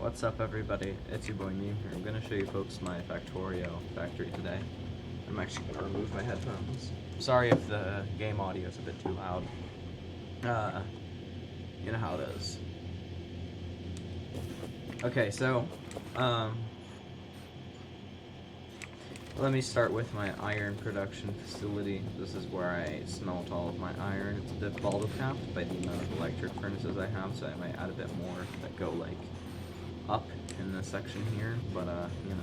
What's up, everybody? It's your boy Meme here. I'm gonna show you folks my Factorio factory today. I'm actually gonna remove my headphones. Sorry if the game audio is a bit too loud. You know how it is. Okay, so, let me start with my iron production facility. This is where I smelt all of my iron. It's a bit bottle capped by the amount of electric furnaces I have, so I might add a bit more that go, like, up in this section here, but you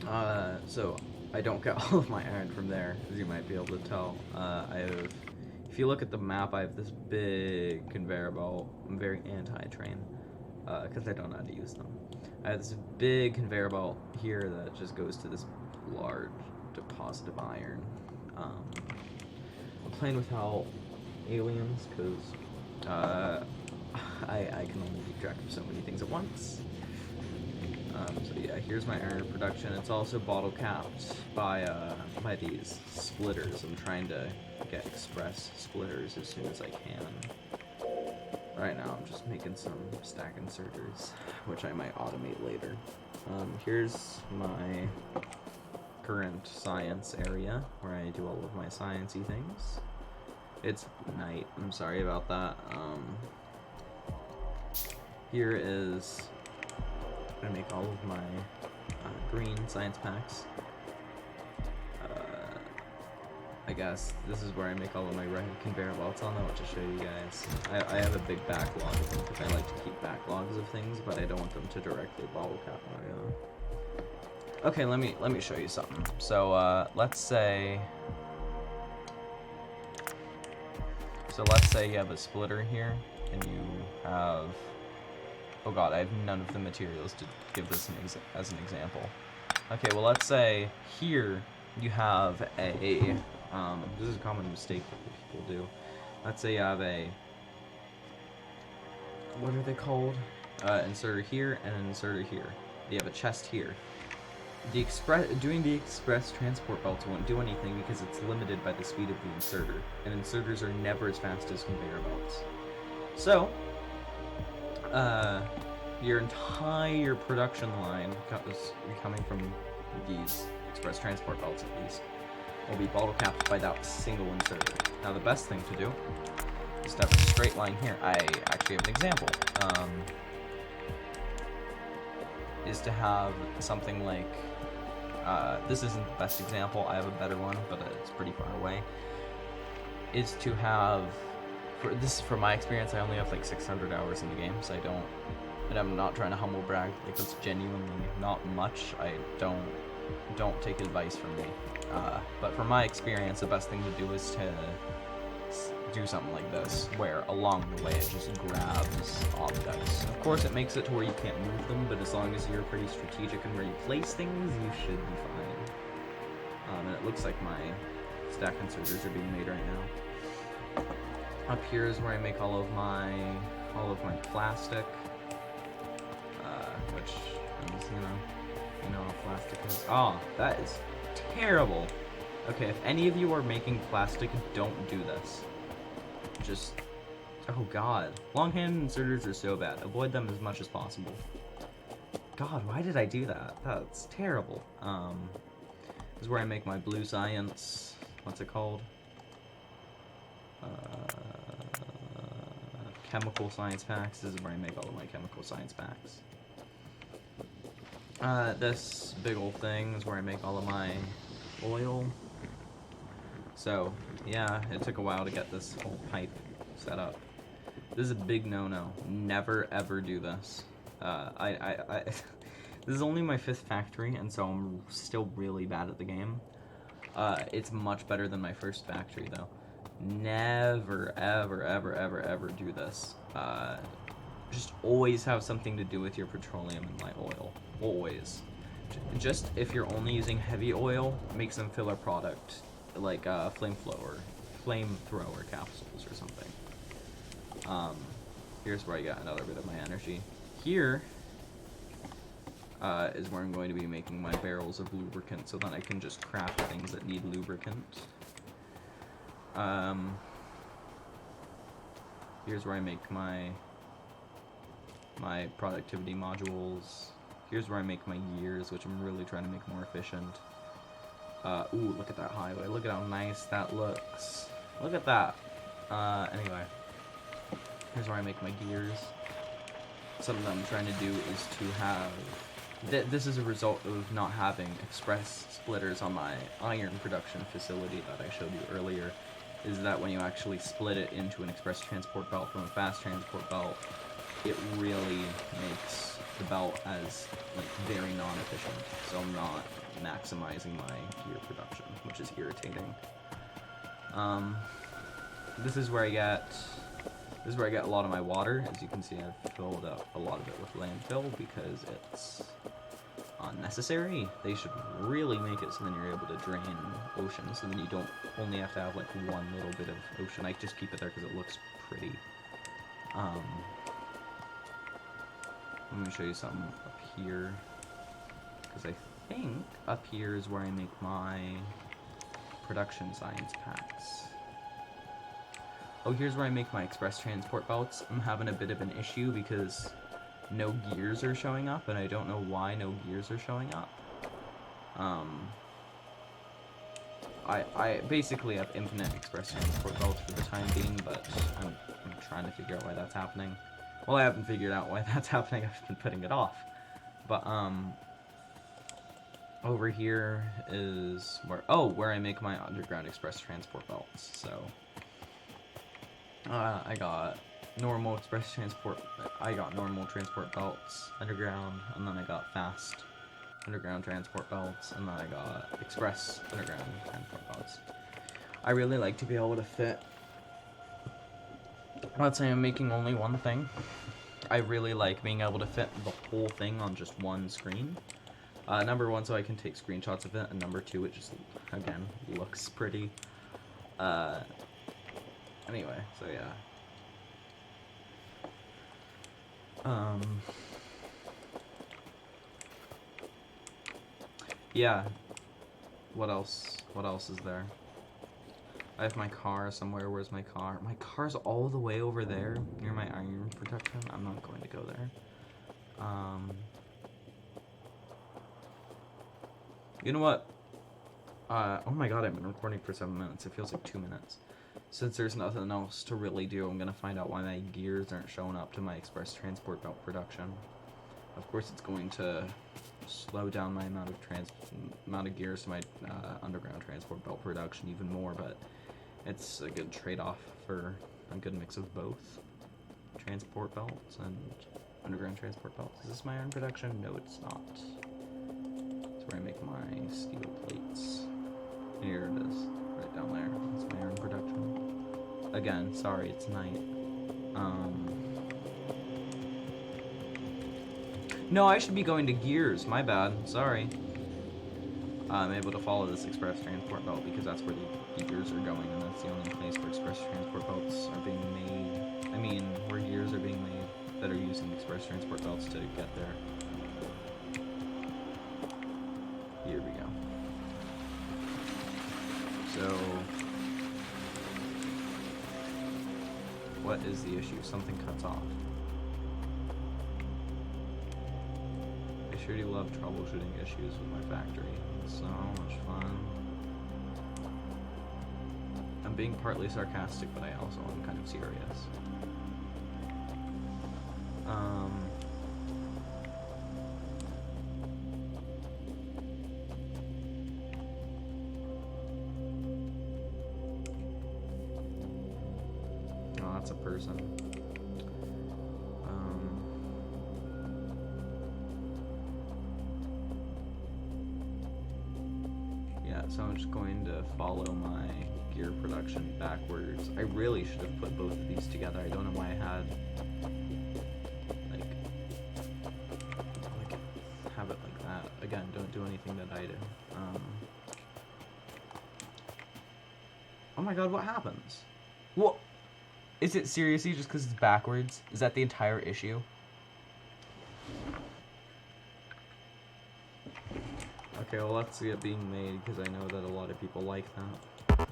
know. So I don't get all of my iron from there, as you might be able to tell. If you look at the map, I have this big conveyor belt. I'm very anti-train, because I don't know how to use them. I have this big conveyor belt here that just goes to this large deposit of iron. I'm playing without aliens, because I can only keep track of so many things at once. So yeah, here's my iron production. It's also bottle capped by these splitters. I'm trying to get express splitters as soon as I can. Right now I'm just making some stack inserters, which I might automate later. Here's my current science area, where I do all of my sciencey things. It's night, I'm sorry about that. Here is, I'm gonna make all of my green science packs. I guess this is where I make all of my red conveyor belts. I'll know what to show you guys. I have a big backlog of things, because I like to keep backlogs of things, but I don't want them to directly bottle cap my Okay, let me show you something. So let's say you have a splitter here, and you have, oh god, I have none of the materials to give this as an example. Okay, well, let's say here you have a, this is a common mistake that people do. Let's say you have a, what are they called? Inserter here and an inserter here. You have a chest here. Doing the express transport belts won't do anything because it's limited by the speed of the inserter, and inserters are never as fast as conveyor belts. So, your entire production line, coming from these express transport belts at least, will be bottle capped by that single inserter. Now the best thing to do is to have a straight line here. I actually have an example. Is to have something like, this isn't the best example, I have a better one, but it's pretty far away, is to have, from my experience, I only have like 600 hours in the game, so and I'm not trying to humble brag, like it's genuinely not much. I don't take advice from me, but from my experience, the best thing to do is to do something like this, where along the way it just grabs objects. Of course, it makes it to where you can't move them, but as long as you're pretty strategic in where you place things, you should be fine. And it looks like my stack inserters are being made right now. Up here is where I make all of my plastic, which is, you know how plastic is. Oh, that is terrible. Okay, if any of you are making plastic, don't do this. Just, oh god. Long-handed inserters are so bad. Avoid them as much as possible. God, why did I do that? That's terrible. This is where I make my blue science, what's it called? Chemical science packs. This is where I make all of my chemical science packs. This big old thing is where I make all of my oil. So, yeah, it took a while to get this whole pipe set up. This is a big no-no. Never, ever do this. This is only my 5th factory, and so I'm still really bad at the game. It's much better than my first factory, though. Never, ever, ever, ever, ever do this. Just always have something to do with your petroleum and light oil. Always. Just if you're only using heavy oil, make some filler product, like flamethrower capsules or something. Here's where I got another bit of my energy. Here is where I'm going to be making my barrels of lubricant, so then I can just craft things that need lubricant. Here's where I make my my productivity modules. Here's where I make my gears, which I'm really trying to make more efficient. Ooh, look at that highway. Look at how nice that looks. Look at that. Anyway. Here's where I make my gears. Something that I'm trying to do is to have... this is a result of not having express splitters on my iron production facility that I showed you earlier. Is that when you actually split it into an express transport belt from a fast transport belt, it really makes the belt as very non-efficient. So I'm not maximizing my gear production, which is irritating. This is where I get a lot of my water. As you can see, I've filled up a lot of it with landfill because it's unnecessary. They should really make it so then you're able to drain oceans, so then you don't only have to have like one little bit of ocean. I just keep it there because it looks pretty. Let me show you something up here, because I think up here is where I make my production science packs. Oh, here's where I make my express transport belts. I'm having a bit of an issue because no gears are showing up, and I don't know why no gears are showing up. I basically have infinite express transport belts for the time being, but I'm trying to figure out why that's happening. Well, I haven't figured out why that's happening. I've been putting it off. But, over here is where I make my underground express transport belts. So, I got normal transport belts underground, and then I got fast underground transport belts, and then I got express underground transport belts. I really like to be able to fit, let's say I'm making only one thing. I really like being able to fit the whole thing on just one screen. Number one, so I can take screenshots of it, and number two, it just, again, looks pretty. Anyway, so yeah. Yeah. What else? What else is there? I have my car somewhere. Where's my car? My car's all the way over there, near my iron protection. I'm not going to go there. You know what? Oh my god, I've been recording for 7 minutes. It feels like 2 minutes. Since there's nothing else to really do, I'm gonna find out why my gears aren't showing up to my express transport belt production. Of course, it's going to slow down my amount of gears to my underground transport belt production even more, but it's a good trade-off for a good mix of both transport belts and underground transport belts. Is this my iron production? No, it's not. It's where I make my steel plates. Here it is, right down there. That's my iron production. Again, sorry, it's night. No, I should be going to gears. My bad. Sorry. I'm able to follow this express transport belt because that's where the gears are going, and that's the only place where express transport belts are being made. I mean, where gears are being made that are using express transport belts to get there. Here we go. So, what is the issue? Something cuts off. I sure do love troubleshooting issues with my factory. It's so much fun. I'm being partly sarcastic, but I also am kind of serious. Oh, that's a person. Yeah, so I'm just going to follow my gear production backwards. I really should have put both of these together. I don't know why I had like have it like that. Again, don't do anything that I do. Oh my god, what happens? What? Is it seriously just because it's backwards? Is that the entire issue? Okay, well, let's see it being made, because I know that a lot of people like that.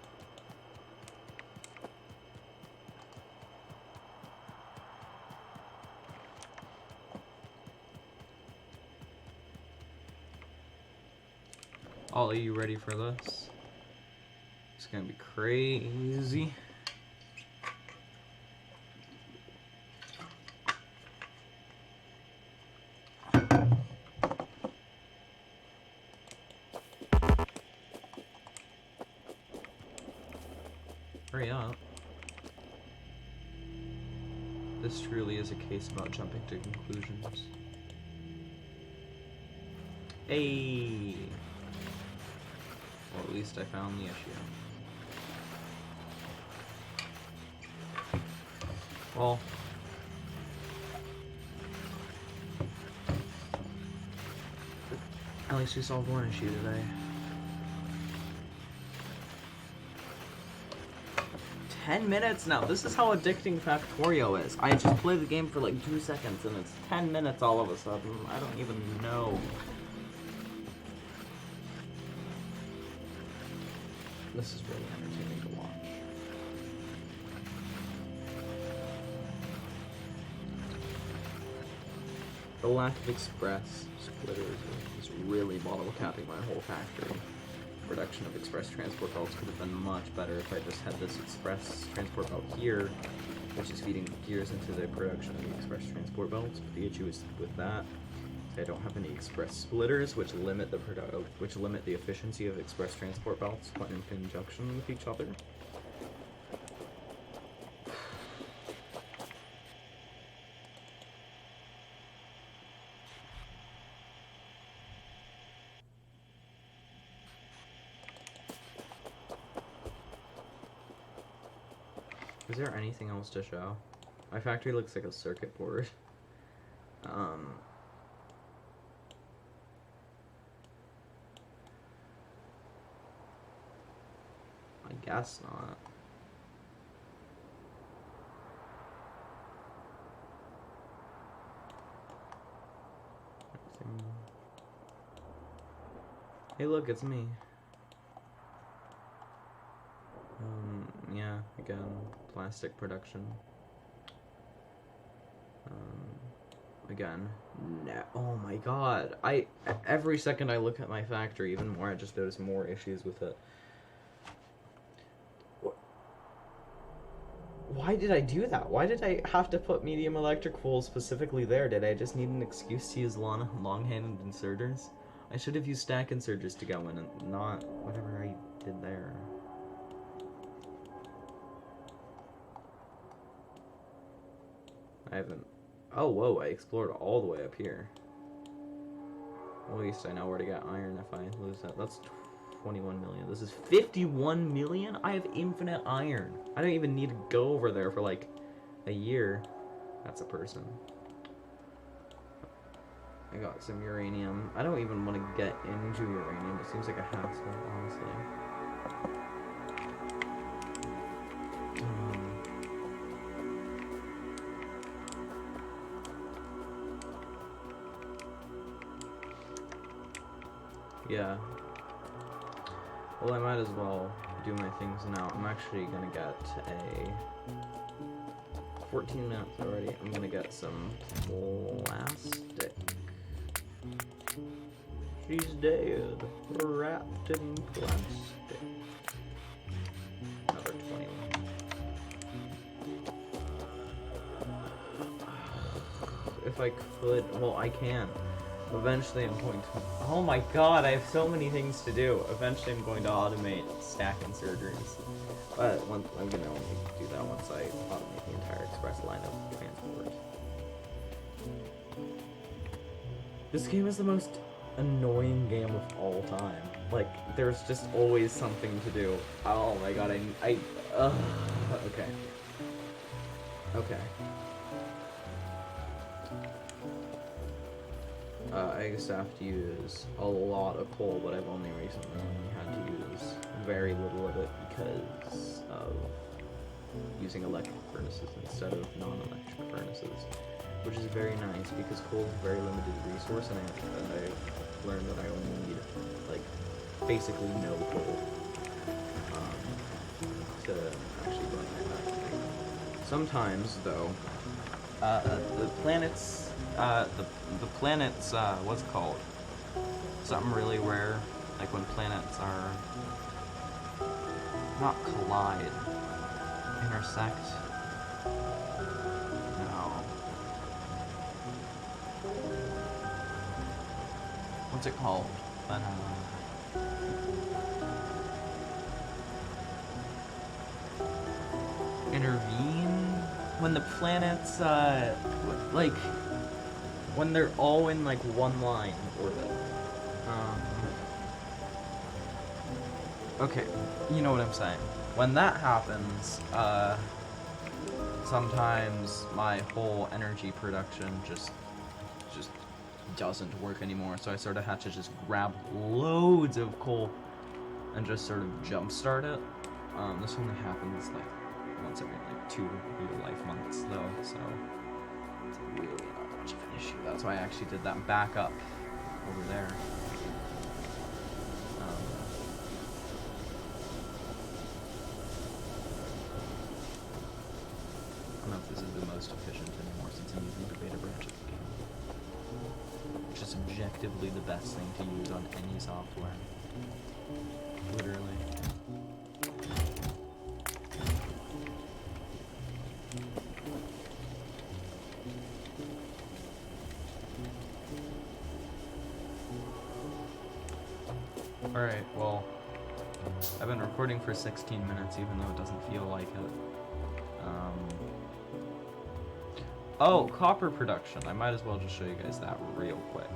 Are you ready for this? It's gonna be crazy. Hurry up. This truly is a case about jumping to conclusions. Hey! Well, at least I found the issue. Well, at least we solved one issue today. 10 minutes now. This is how addicting Factorio is. I just play the game for like 2 seconds and it's 10 minutes all of a sudden. I don't even know. This is really entertaining to watch. The lack of express splitters is really bottle capping my whole factory. Production of express transport belts could have been much better if I just had this express transport belt here, which is feeding gears into the production of the express transport belts. But the issue is with that, I don't have any express splitters, which limit the efficiency of express transport belts when in conjunction with each other. Is there anything else to show? My factory looks like a circuit board. I guess not. Hey look, it's me. Yeah, again, plastic production. Again, no, oh my god, every second I look at my factory even more, I just notice more issues with it. Why did I do that? Why did I have to put medium electric wool specifically there? Did I just need an excuse to use long-handed inserters? I should have used stack inserters to go in and not whatever I did there. I haven't... Oh, whoa, I explored all the way up here. Well, at least I know where to get iron if I lose that. That's 21 million. This is 51 million? I have infinite iron. I don't even need to go over there for like a year. That's a person. I got some uranium. I don't even want to get into uranium. It seems like a hassle, honestly. Yeah. Well, I might as well do my things now. I'm actually gonna get a 14 minutes already. I'm gonna get some plastic. She's dead, wrapped in plastic. Another 21. If I could, well, I can. Eventually I'm going to... Oh my god, I have so many things to do. Eventually I'm going to automate stack inserters. But I'm going to only do that once I automate the entire express line of transport. This game is the most annoying game of all time. Like, there's just always something to do. Oh my god, okay. Okay. I used to have to use a lot of coal, but I've only recently had to use very little of it because of using electric furnaces instead of non-electric furnaces, which is very nice because coal is a very limited resource, and I learned that I only need, like, basically no coal to actually run my factory. Sometimes, though, the planet's, what's it called? Something really rare. Like when planets are not collide, intersect. No. What's it called? Intervene when the planets like when they're all in like one line orbit. Okay, you know what I'm saying. When that happens, sometimes my whole energy production just doesn't work anymore. So I sort of had to just grab loads of coal and just sort of jumpstart it. This only happens like once every like 2 real life months though, so it's really not much of an issue. That's why I actually did that backup over there. I don't know if this is the most efficient anymore since I'm using the beta branch of the game, which is objectively the best thing to use on any software. Literally. Alright, well, I've been recording for 16 minutes even though it doesn't feel like it. Oh, copper production. I might as well just show you guys that real quick.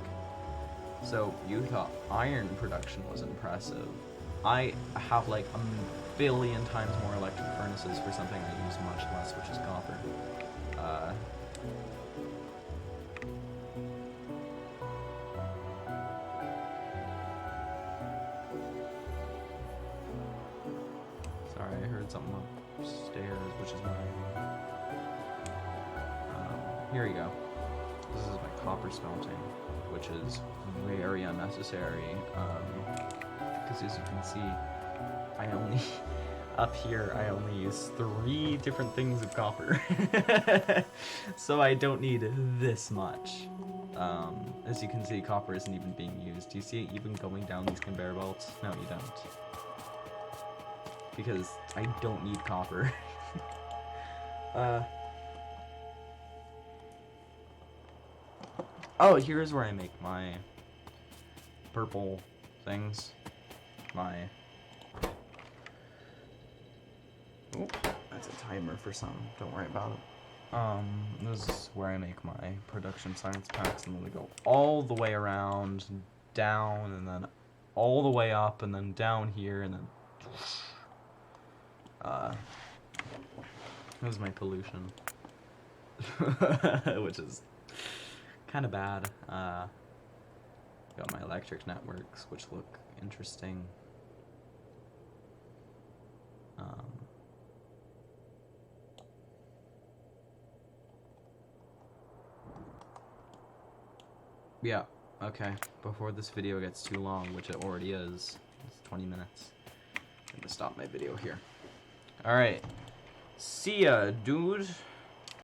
So, you thought iron production was impressive. I have like a billion times more electric furnaces for something I use much less, which is copper. Sorry, I heard something upstairs, which is why. Here we go. This is my copper smelting, which is very unnecessary, because as you can see, I only, up here, I only use 3 different things of copper. So I don't need this much. As you can see, copper isn't even being used. Do you see it even going down these conveyor belts? No, you don't. Because I don't need copper. Oh, here's where I make my purple things. My... Oh, that's a timer for some. Don't worry about it. This is where I make my production science packs, and then they go all the way around, down, and then all the way up, and then down here, and then... This is my pollution. Which is kind of bad. Got my electric networks, which look interesting. Yeah, okay. Before this video gets too long, which it already is, it's 20 minutes. I'm gonna stop my video here. Alright. See ya, dude.